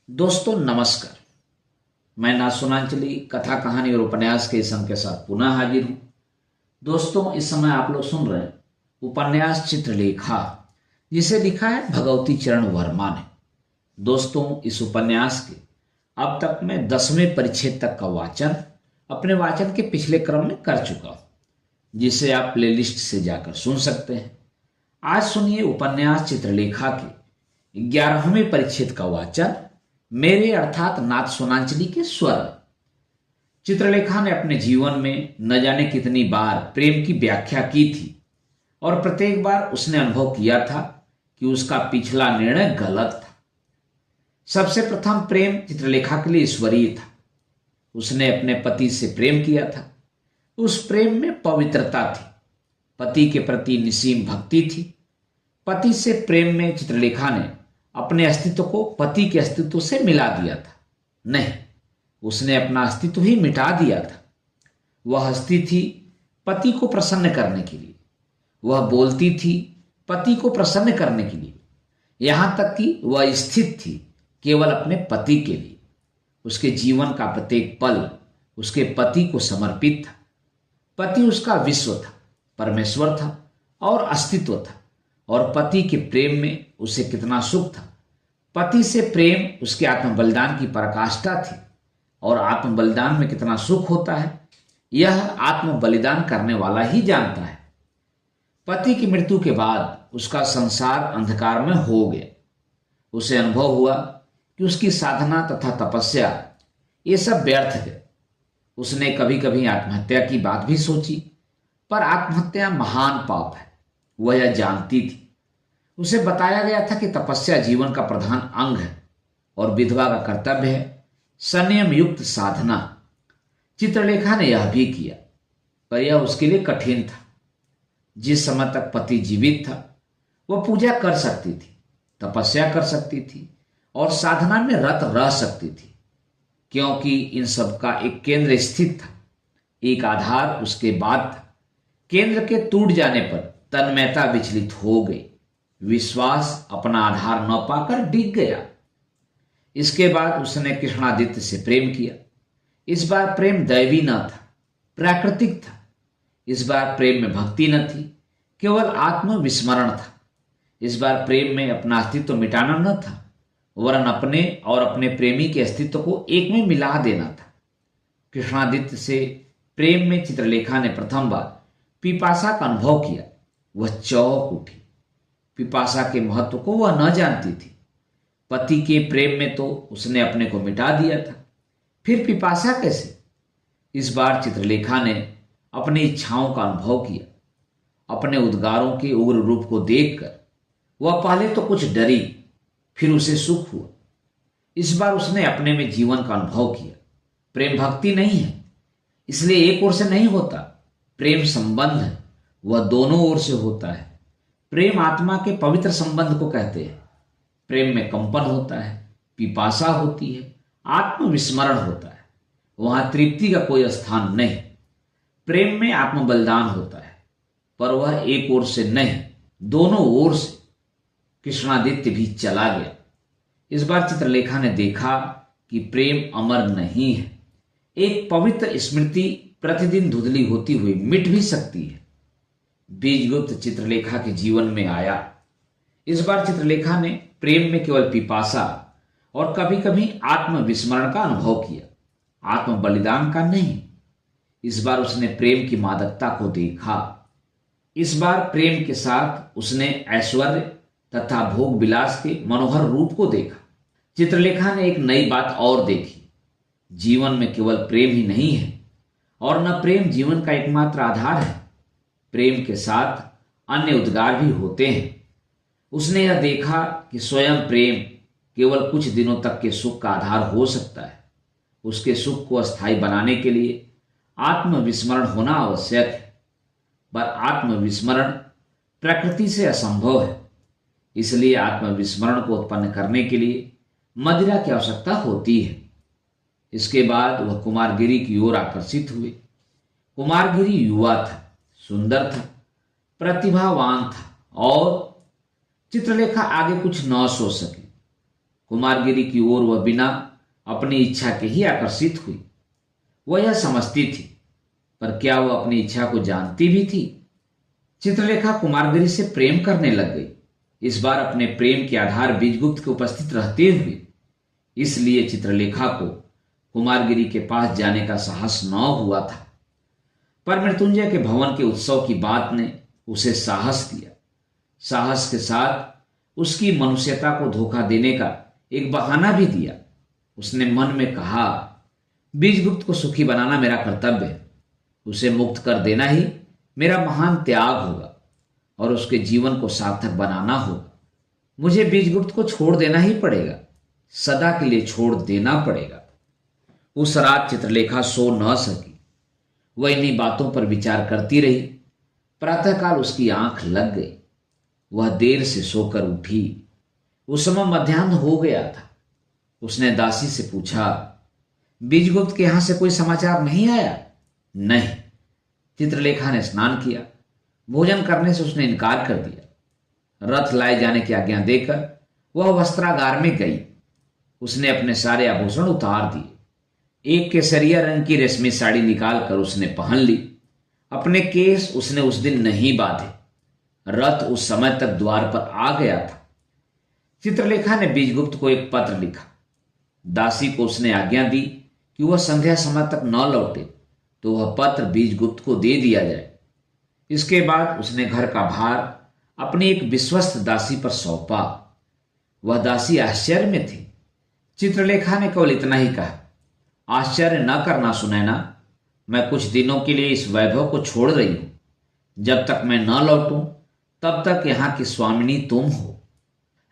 दोस्तों नमस्कार। मैं नासुनांचली कथा कहानी और उपन्यास के इस अंक के साथ पुनः हाजिर हूं। दोस्तों इस समय आप लोग सुन रहे हैं उपन्यास चित्रलेखा, जिसे लिखा है भगवती चरण वर्मा ने। दोस्तों इस उपन्यास के अब तक मैं 10वें परिच्छेद तक का वाचन अपने वाचन के पिछले क्रम में कर चुका हूं, जिसे आप प्लेलिस्ट से जाकर सुन सकते हैं। आज सुनिए उपन्यास चित्रलेखा के 11वें परिच्छेद का वाचन मेरे अर्थात नाथ सोनांचली के स्वर। चित्रलेखा ने अपने जीवन में न जाने कितनी बार प्रेम की व्याख्या की थी और प्रत्येक बार उसने अनुभव किया था कि उसका पिछला निर्णय गलत था। सबसे प्रथम प्रेम चित्रलेखा के लिए ईश्वरीय था। उसने अपने पति से प्रेम किया था। उस प्रेम में पवित्रता थी, पति के प्रति निसीम भक्ति थी। पति से प्रेम में चित्रलेखा ने अपने अस्तित्व को पति के अस्तित्व से मिला दिया था। नहीं, उसने अपना अस्तित्व ही मिटा दिया था। वह हंसती थी पति को प्रसन्न करने के लिए, वह बोलती थी पति को प्रसन्न करने के लिए, यहां तक कि वह स्थित थी केवल अपने पति के लिए। उसके जीवन का प्रत्येक पल उसके पति को समर्पित था। पति उसका विश्व था, परमेश्वर था और अस्तित्व था। और पति के प्रेम में उसे कितना सुख था। पति से प्रेम उसके आत्म बलिदान की पराकाष्ठा थी। और आत्म बलिदान में कितना सुख होता है यह आत्म बलिदान करने वाला ही जानता है। पति की मृत्यु के बाद उसका संसार अंधकार में हो गया। उसे अनुभव हुआ कि उसकी साधना तथा तपस्या ये सब व्यर्थ गए। उसने कभी कभी आत्महत्या की बात भी सोची, पर आत्महत्या महान पाप है, वह यह जानती थी। उसे बताया गया था कि तपस्या जीवन का प्रधान अंग है और विधवा का कर्तव्य है संयम युक्त साधना। चित्रलेखा ने यह भी किया, पर यह उसके लिए कठिन था। जिस समय तक पति जीवित था वह पूजा कर सकती थी, तपस्या कर सकती थी और साधना में रत रह सकती थी, क्योंकि इन सब का एक केंद्र स्थित था, एक आधार उसके बाद था। केंद्र के टूट जाने पर तन्मयता विचलित हो गई, विश्वास अपना आधार न पाकर डिग गया। इसके बाद उसने कृष्णादित्य से प्रेम किया। इस बार प्रेम दैवी न था, प्राकृतिक था। इस बार प्रेम में भक्ति न थी, केवल आत्मविस्मरण था। इस बार प्रेम में अपना अस्तित्व मिटाना न था, वरन अपने और अपने प्रेमी के अस्तित्व को एक में मिला देना था। कृष्णादित्य से प्रेम में चित्रलेखा ने प्रथम बार पिपासा का अनुभव किया। वह चौंक उठी। पिपासा के महत्व को वह न जानती थी। पति के प्रेम में तो उसने अपने को मिटा दिया था, फिर पिपासा कैसे? इस बार चित्रलेखा ने अपनी इच्छाओं का अनुभव किया। अपने उद्गारों के उग्र रूप को देखकर वह पहले तो कुछ डरी, फिर उसे सुख हुआ। इस बार उसने अपने में जीवन का अनुभव किया। प्रेम भक्ति नहीं है, इसलिए एक ओर से नहीं होता। प्रेम संबंध है, वह दोनों ओर से होता है। प्रेम आत्मा के पवित्र संबंध को कहते हैं। प्रेम में कंपन होता है, पिपासा होती है, आत्मविस्मरण होता है। वहां तृप्ति का कोई स्थान नहीं। प्रेम में आत्म बलिदान होता है, पर वह एक ओर से नहीं, दोनों ओर से। कृष्णादित्य भी चला गया। इस बार चित्रलेखा ने देखा कि प्रेम अमर नहीं है। एक पवित्र स्मृति प्रतिदिन धुंधली होती हुई मिट भी सकती है। बीजगुप्त चित्रलेखा के जीवन में आया। इस बार चित्रलेखा ने प्रेम में केवल पिपासा और कभी कभी आत्मविस्मरण का अनुभव किया, आत्म बलिदान का नहीं। इस बार उसने प्रेम की मादकता को देखा। इस बार प्रेम के साथ उसने ऐश्वर्य तथा भोग विलास के मनोहर रूप को देखा। चित्रलेखा ने एक नई बात और देखी। जीवन में केवल प्रेम ही नहीं है और न प्रेम जीवन का एकमात्र आधार है। प्रेम के साथ अन्य उद्गार भी होते हैं। उसने यह देखा कि स्वयं प्रेम केवल कुछ दिनों तक के सुख का आधार हो सकता है। उसके सुख को अस्थायी बनाने के लिए आत्मविस्मरण होना आवश्यक है, पर आत्मविस्मरण प्रकृति से असंभव है। इसलिए आत्मविस्मरण को उत्पन्न करने के लिए मदिरा की आवश्यकता होती है। इसके बाद वह कुमारगिरी की ओर आकर्षित हुए। कुमारगिरी युवा था, सुंदर था, प्रतिभावान था और चित्रलेखा आगे कुछ न सोच सकी। कुमारगिरी की ओर वह बिना अपनी इच्छा के ही आकर्षित हुई। वह यह समझती थी, पर क्या वह अपनी इच्छा को जानती भी थी? चित्रलेखा कुमारगिरी से प्रेम करने लग गई, इस बार अपने प्रेम के आधार बीजगुप्त के उपस्थित रहते हुए। इसलिए चित्रलेखा को कुमारगिरी के पास जाने का साहस न हुआ था, पर मृत्युंजय के भवन के उत्सव की बात ने उसे साहस दिया। साहस के साथ उसकी मनुष्यता को धोखा देने का एक बहाना भी दिया। उसने मन में कहा, बीजगुप्त को सुखी बनाना मेरा कर्तव्य है। उसे मुक्त कर देना ही मेरा महान त्याग होगा और उसके जीवन को सार्थक बनाना होगा। मुझे बीजगुप्त को छोड़ देना ही पड़ेगा, सदा के लिए छोड़ देना पड़ेगा। उस रात चित्रलेखा सो न सकी। वह इन्हीं बातों पर विचार करती रही। प्रातःकाल उसकी आंख लग गई। वह देर से सोकर उठी। उस समय मध्याह्न हो गया था। उसने दासी से पूछा, बीजगुप्त के यहां से कोई समाचार नहीं आया? नहीं। चित्रलेखा ने स्नान किया। भोजन करने से उसने इनकार कर दिया। रथ लाए जाने की आज्ञा देकर वह वस्त्रागार में गई। उसने अपने सारे आभूषण उतार दिए। एक केसरिया रंग की रेशमी साड़ी निकालकर उसने पहन ली। अपने केस उसने उस दिन नहीं बांधे। रथ उस समय तक द्वार पर आ गया था। चित्रलेखा ने बीजगुप्त को एक पत्र लिखा। दासी को उसने आज्ञा दी कि वह संध्या समय तक न लौटे तो वह पत्र बीजगुप्त को दे दिया जाए। इसके बाद उसने घर का भार अपनी एक विश्वस्त दासी पर सौंपा। वह दासी आश्चर्य में थी। चित्रलेखा ने केवल इतना ही कहा, आश्चर्य न करना सुनैना, मैं कुछ दिनों के लिए इस वैभव को छोड़ रही हूं। जब तक मैं न लौटूं तब तक यहां की स्वामिनी तुम हो।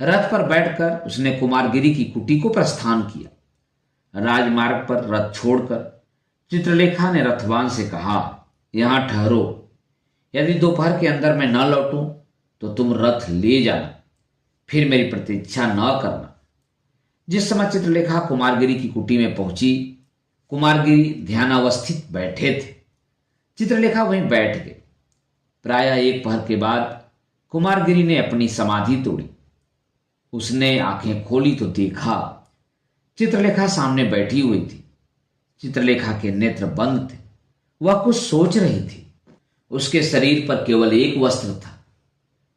रथ पर बैठकर उसने कुमारगिरी की कुटी को प्रस्थान किया। राजमार्ग पर रथ छोड़कर चित्रलेखा ने रथवान से कहा, यहां ठहरो। यदि दोपहर के अंदर मैं न लौटूं तो तुम रथ ले जाना, फिर मेरी प्रतीक्षा न करना। जिस समय चित्रलेखा कुमारगिरी की कुटी में पहुंची, कुमारगिरी ध्यानावस्थित बैठे थे। चित्रलेखा वहीं बैठ गई। प्रायः एक पहर के बाद कुमारगिरी ने अपनी समाधि तोड़ी। उसने आंखें खोली तो देखा चित्रलेखा सामने बैठी हुई थी। चित्रलेखा के नेत्र बंद थे। वह कुछ सोच रही थी। उसके शरीर पर केवल एक वस्त्र था।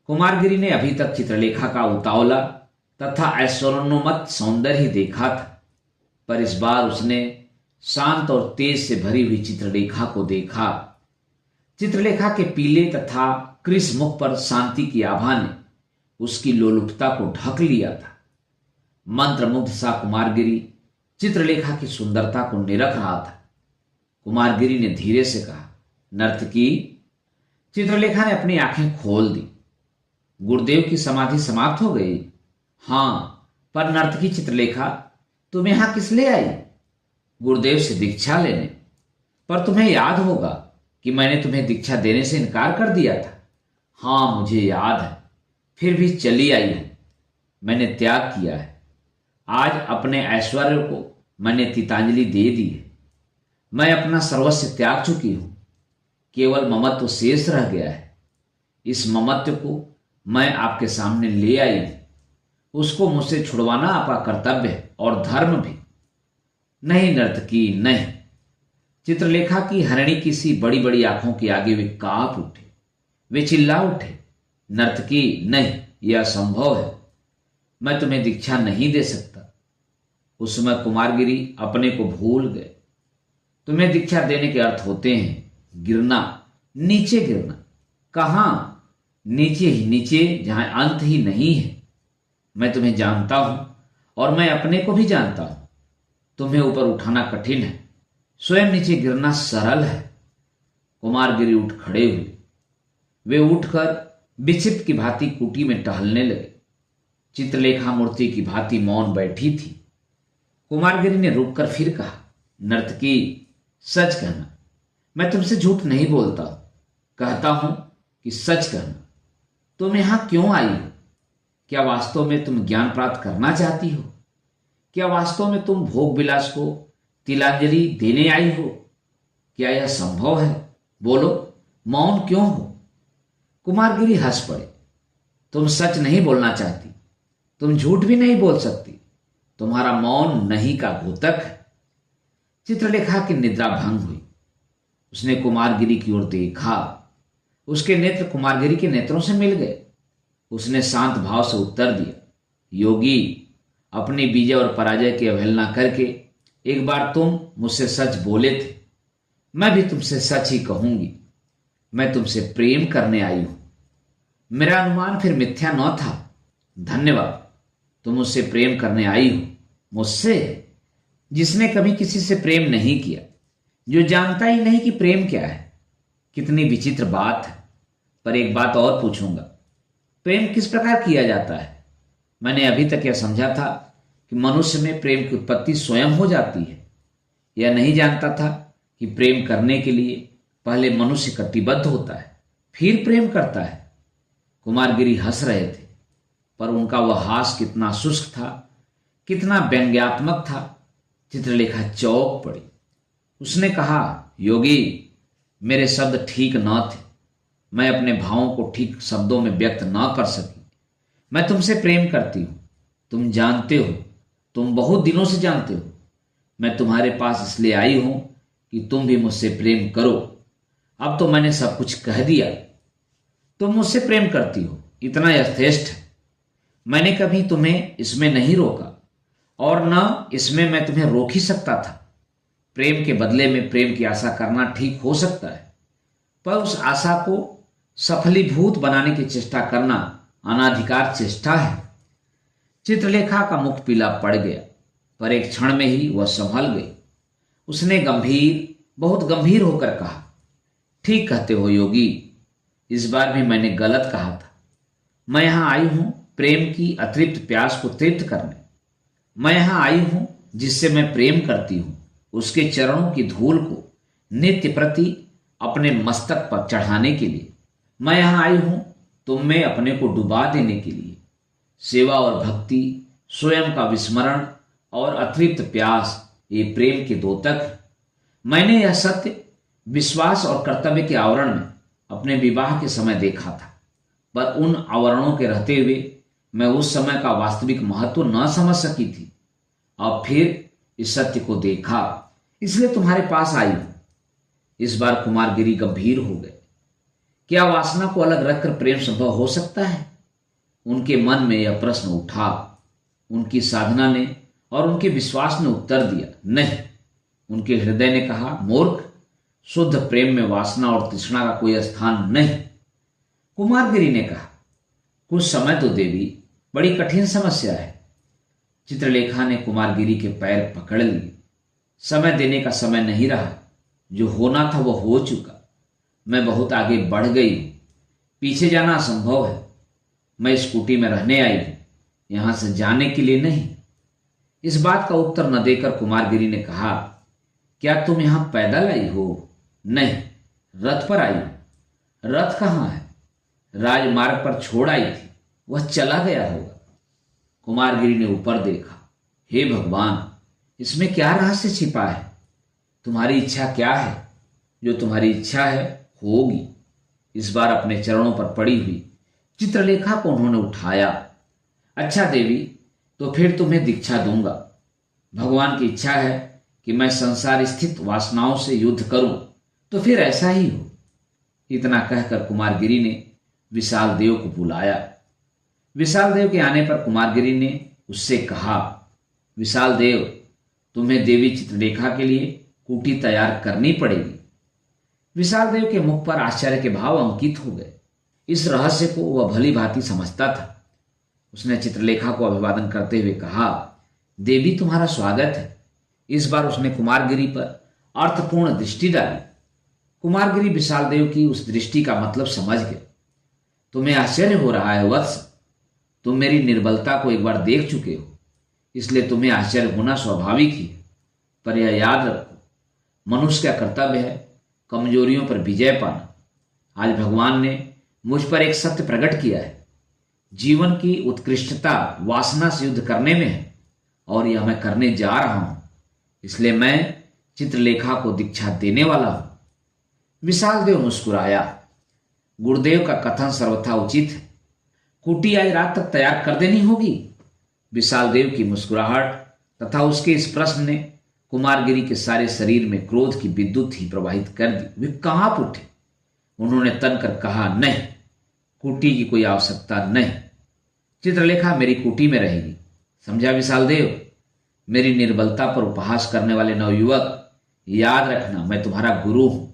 कुमारगिरी ने अभी तक चित्रलेखा का उतावला तथा ऐश्वर्योन्मत्त सौंदर्य ही देखा था, पर इस बार उसने शांत और तेज से भरी हुई चित्रलेखा को देखा। चित्रलेखा के पीले तथा कृश मुख पर शांति की आभा ने उसकी लोलुपता को ढक लिया था। मंत्रमुग्ध सा कुमारगिरी चित्रलेखा की सुंदरता को निरख रहा था। कुमारगिरी ने धीरे से कहा, नर्तकी। चित्रलेखा ने अपनी आंखें खोल दी। गुरुदेव की समाधि समाप्त हो गई? हां, पर नर्तकी चित्रलेखा, तुम यहां किस लिए आई? गुरुदेव से दीक्षा लेने। पर तुम्हें याद होगा कि मैंने तुम्हें दीक्षा देने से इनकार कर दिया था। हां, मुझे याद है, फिर भी चली आई हूं। मैंने त्याग किया है। आज अपने ऐश्वर्य को मैंने तीतांजलि दे दी है। मैं अपना सर्वस्व त्याग चुकी हूं। केवल ममत्व शेष रह गया है। इस ममत्व को मैं आपके सामने ले आई हूं। उसको मुझसे छुड़वाना आपका कर्तव्य है और धर्म भी। नहीं नर्तकी, नहीं। चित्रलेखा की हरिणी की सी बड़ी बड़ी आंखों के आगे वे कांप उठे। वे चिल्ला उठे, नर्तकी, नहीं, यह असंभव है। मैं तुम्हें दीक्षा नहीं दे सकता। उस समय कुमारगिरी अपने को भूल गए। तुम्हें दीक्षा देने के अर्थ होते हैं गिरना, नीचे गिरना। कहां? नीचे ही नीचे, जहां अंत ही नहीं है। मैं तुम्हें जानता हूं और मैं अपने को भी जानता हूं। तुम्हें ऊपर उठाना कठिन है, स्वयं नीचे गिरना सरल है। कुमारगिरी उठ खड़े हुए। वे उठकर विक्षिप्त की भांति कुटी में टहलने लगे। चित्रलेखा मूर्ति की भांति मौन बैठी थी। कुमारगिरी ने रुककर फिर कहा, नर्तकी, सच कहना। मैं तुमसे झूठ नहीं बोलता। कहता हूं कि सच कहना। तुम यहां क्यों आई हो? क्या वास्तव में तुम ज्ञान प्राप्त करना चाहती हो? क्या वास्तव में तुम भोग विलास को तिलांजलि देने आई हो? क्या यह संभव है? बोलो, मौन क्यों हो? कुमारगिरी हंस पड़े। तुम सच नहीं बोलना चाहती। तुम झूठ भी नहीं बोल सकती। तुम्हारा मौन नहीं का घोतक है। चित्रलेखा की निद्रा भंग हुई। उसने कुमारगिरी की ओर देखा। उसके नेत्र कुमारगिरी के नेत्रों से मिल गए। उसने शांत भाव से उत्तर दिया, योगी, अपनी विजय और पराजय की अवहेलना करके एक बार तुम मुझसे सच बोले थे। मैं भी तुमसे सच ही कहूंगी। मैं तुमसे प्रेम करने आई हूं। मेरा अनुमान फिर मिथ्या न था। धन्यवाद। तुम मुझसे प्रेम करने आई हो। मुझसे, जिसने कभी किसी से प्रेम नहीं किया, जो जानता ही नहीं कि प्रेम क्या है। कितनी विचित्र बात है। पर एक बात और पूछूंगा, प्रेम किस प्रकार किया जाता है? मैंने अभी तक यह समझा था कि मनुष्य में प्रेम की उत्पत्ति स्वयं हो जाती है। यह नहीं जानता था कि प्रेम करने के लिए पहले मनुष्य कटिबद्ध होता है, फिर प्रेम करता है। कुमारगिरी हंस रहे थे, पर उनका वह हास कितना शुष्क था, कितना व्यंग्यात्मक था। चित्रलेखा चौंक पड़ी। उसने कहा, योगी, मेरे शब्द ठीक न थे। मैं अपने भावों को ठीक शब्दों में व्यक्त न कर सकी। मैं तुमसे प्रेम करती हूं। तुम जानते हो, तुम बहुत दिनों से जानते हो। मैं तुम्हारे पास इसलिए आई हूं कि तुम भी मुझसे प्रेम करो। अब तो मैंने सब कुछ कह दिया। तुम मुझसे प्रेम करती हो, इतना यथेष्ट है। मैंने कभी तुम्हें इसमें नहीं रोका, और न इसमें मैं तुम्हें रोक ही सकता था। प्रेम के बदले में प्रेम की आशा करना ठीक हो सकता है, पर उस आशा को सफलीभूत बनाने की चेष्टा करना अनाधिकार चेष्टा है। चित्रलेखा का मुख पीला पड़ गया, पर एक क्षण में ही वह संभल गई। उसने बहुत गंभीर होकर कहा, ठीक कहते हो योगी, इस बार भी मैंने गलत कहा था। मैं यहां आई हूं प्रेम की अतृप्त प्यास को तृप्त करने। मैं यहां आई हूं जिससे मैं प्रेम करती हूं, उसके चरणों की धूल को नित्य प्रति अपने मस्तक पर चढ़ाने के लिए। मैं यहां आई हूं तुम में अपने को डुबा देने के लिए। सेवा और भक्ति, स्वयं का विस्मरण और अतृप्त प्यास, ये प्रेम के द्योतक है। मैंने यह सत्य विश्वास और कर्तव्य के आवरण में अपने विवाह के समय देखा था, पर उन आवरणों के रहते हुए मैं उस समय का वास्तविक महत्व न समझ सकी थी। अब फिर इस सत्य को देखा, इसलिए तुम्हारे पास आई हूं। इस बार कुमारगिरी गंभीर हो गए। क्या वासना को अलग रखकर प्रेम संभव हो सकता है? उनके मन में यह प्रश्न उठा। उनकी साधना ने और उनके विश्वास ने उत्तर दिया, नहीं। उनके हृदय ने कहा, मूर्ख, शुद्ध प्रेम में वासना और तृष्णा का कोई स्थान नहीं। कुमारगिरी ने कहा, कुछ समय तो देवी, बड़ी कठिन समस्या है। चित्रलेखा ने कुमारगिरी के पैर पकड़ लिए। समय देने का समय नहीं रहा। जो होना था वह हो चुका। मैं बहुत आगे बढ़ गई हूं। पीछे जाना असंभव है। मैं स्कूटी में रहने आई हूं, यहां से जाने के लिए नहीं। इस बात का उत्तर न देकर कुमारगिरी ने कहा, क्या तुम यहां पैदल आई हो? नहीं, रथ पर आई हूं। रथ कहां है? राजमार्ग पर छोड़ आई थी, वह चला गया होगा। कुमारगिरी ने ऊपर देखा। हे भगवान, इसमें क्या रहस्य छिपा है? तुम्हारी इच्छा क्या है? जो तुम्हारी इच्छा है होगी। इस बार अपने चरणों पर पड़ी हुई चित्रलेखा को उन्होंने उठाया। अच्छा देवी, तो फिर तुम्हें दीक्षा दूंगा। भगवान की इच्छा है कि मैं संसार स्थित वासनाओं से युद्ध करूं, तो फिर ऐसा ही हो। इतना कहकर कुमारगिरी ने विशाल देव को बुलाया। विशाल देव के आने पर कुमारगिरी ने उससे कहा, विशाल देव, तुम्हें देवी चित्रलेखा के लिए कुटी तैयार करनी पड़ेगी। विशाल देव के मुख पर आश्चर्य के भाव अंकित हो गए। इस रहस्य को वह भली भांति समझता था। उसने चित्रलेखा को अभिवादन करते हुए कहा, देवी, तुम्हारा स्वागत है। इस बार उसने कुमारगिरी पर अर्थपूर्ण दृष्टि डाली। कुमारगिरी विशाल देव की उस दृष्टि का मतलब समझ गए। तुम्हें आश्चर्य हो रहा है वत्स। तुम मेरी निर्बलता को एक बार देख चुके हो, इसलिए तुम्हें आश्चर्य होना स्वाभाविक ही है। पर यह याद रखो, मनुष्य का कर्तव्य है कमजोरियों पर विजय पाना। आज भगवान ने मुझ पर एक सत्य प्रकट किया है। जीवन की उत्कृष्टता वासना से युद्ध करने में है, और यह मैं करने जा रहा हूं। इसलिए मैं चित्रलेखा को दीक्षा देने वाला हूं। विशाल देव मुस्कुराया। गुरुदेव का कथन सर्वथा उचित है। कुटी आज रात तक तैयार कर देनी होगी। विशाल देव की मुस्कुराहट तथा उसके इस प्रश्न ने कुमारगिरी के सारे शरीर में क्रोध की विद्युत ही प्रवाहित कर दी। वे कांप उठे। उन्होंने तन कर कहा, नहीं, कुटी की कोई आवश्यकता नहीं। चित्रलेखा मेरी कुटी में रहेगी, समझा विशाल देव। मेरी निर्बलता पर उपहास करने वाले नवयुवक, याद रखना, मैं तुम्हारा गुरु हूं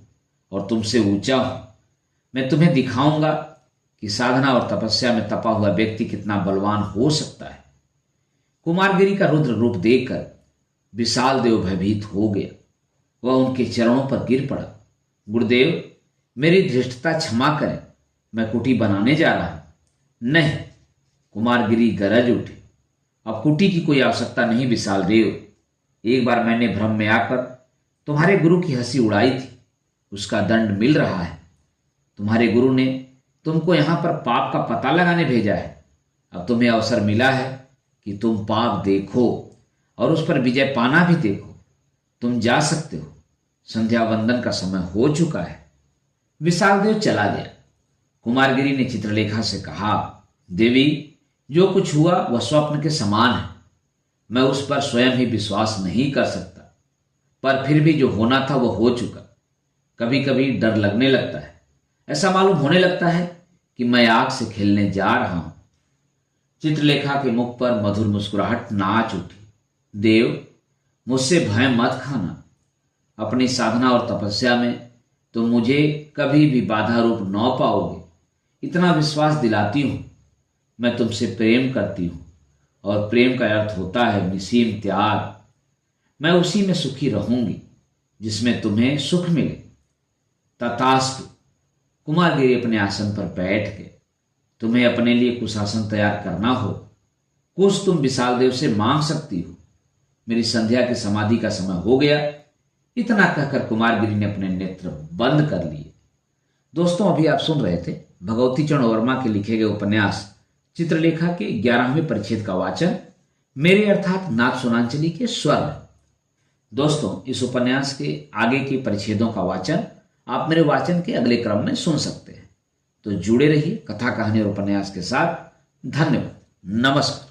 और तुमसे ऊंचा हूं। मैं तुम्हें दिखाऊंगा कि साधना और तपस्या में तपा हुआ व्यक्ति कितना बलवान हो सकता है। कुमारगिरी का रुद्र रूप देखकर विशाल देव भयभीत हो गया। वह उनके चरणों पर गिर पड़ा। गुरुदेव, मेरी धृष्टता क्षमा करें, मैं कुटी बनाने जा रहा हूं। नहीं, कुमारगिरी गरज उठे, अब कुटी की कोई आवश्यकता नहीं विशाल देव। एक बार मैंने भ्रम में आकर तुम्हारे गुरु की हंसी उड़ाई थी, उसका दंड मिल रहा है। तुम्हारे गुरु ने तुमको यहां पर पाप का पता लगाने भेजा है। अब तुम्हें अवसर मिला है कि तुम पाप देखो और उस पर विजय पाना भी देखो। तुम जा सकते हो, संध्या वंदन का समय हो चुका है। विशाल देव चला गया। कुमारगिरी ने चित्रलेखा से कहा, देवी, जो कुछ हुआ वह स्वप्न के समान है। मैं उस पर स्वयं ही विश्वास नहीं कर सकता, पर फिर भी जो होना था वह हो चुका। कभी कभी डर लगने लगता है, ऐसा मालूम होने लगता है कि मैं आग से खेलने जा रहा हूं। चित्रलेखा के मुख पर मधुर मुस्कुराहट नाच उठी। देव, मुझसे भय मत खाना। अपनी साधना और तपस्या में तुम मुझे कभी भी बाधा रूप न पाओगे, इतना विश्वास दिलाती हूं। मैं तुमसे प्रेम करती हूं और प्रेम का अर्थ होता है निसीम त्याग। मैं उसी में सुखी रहूंगी जिसमें तुम्हें सुख मिले। तथास्तु। कुमारगिरी अपने आसन पर बैठ गए। तुम्हें अपने लिए कुछ आसन तैयार करना हो, कुछ तुम विशाल देव से मांग सकती हो। मेरी संध्या की समाधि का समय हो गया। इतना कहकर कुमारगिरी ने अपने नेत्र बंद कर लिए। दोस्तों, अभी आप सुन रहे थे भगवती चरण वर्मा के लिखे गए उपन्यास चित्रलेखा के 11वें परिच्छेद का वाचन मेरे अर्थात नाथ सुनांचली के स्वर में। दोस्तों, इस उपन्यास के आगे के परिच्छेदों का वाचन आप मेरे वाचन के अगले क्रम में सुन सकते हैं। तो जुड़े रहिए कथा, कहानी और उपन्यास के साथ। धन्यवाद। नमस्कार।